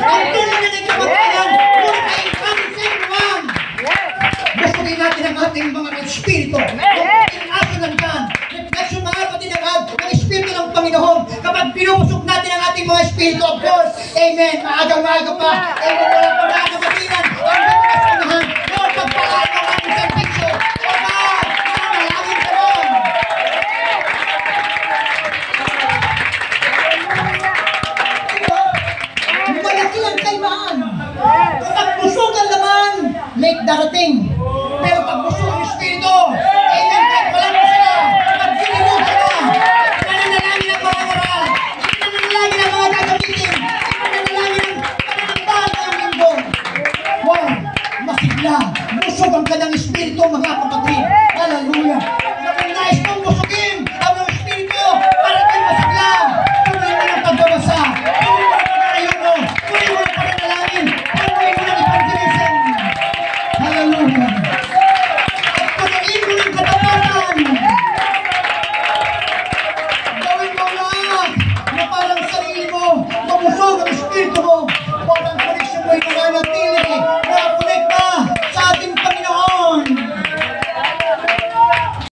Ang tunay na nagkamatayan, ngunit ay unseen. Busugin natin ang ating mga espiritu. Kung aso nandyan, reflection mga patinagad ng espiritu ng Panginoon. Kapag pinupusok natin ang ating mga espiritu, of course, amen, maaga-maaga pa, amen, wala pa na kapatinan, ang pagkakasamahan, Lord, pagpalaan ng ating servisyo, o God, manalangin ka ron. Malaki ang kaibahan. Kapag busog ang laman, late darating. Pero pag busog ang espiritu, amen, kahit walang mo sila, magdilibog sila, nananalangin ang mga moral, nananalangin ang mga gagamitin, nananalangin ang pananambahan ng mundo. Wow, masigla, busog ang kanyang espiritu, mga kapatid. Hallelujah. Kung nais mong busugin ang mga espiritu, para kayo masigla, tuloy mo ng pagbabasa, tuloy mo ang panayon mo, tuloy mo ang pananalangin, tuloy mo ng evangelism. Hallelujah. At punuin mo ng katapatan. Gawin mo lahat na parang sarili mo, mabusog ang espiritu mo, parang koneksyon mo ay nananatili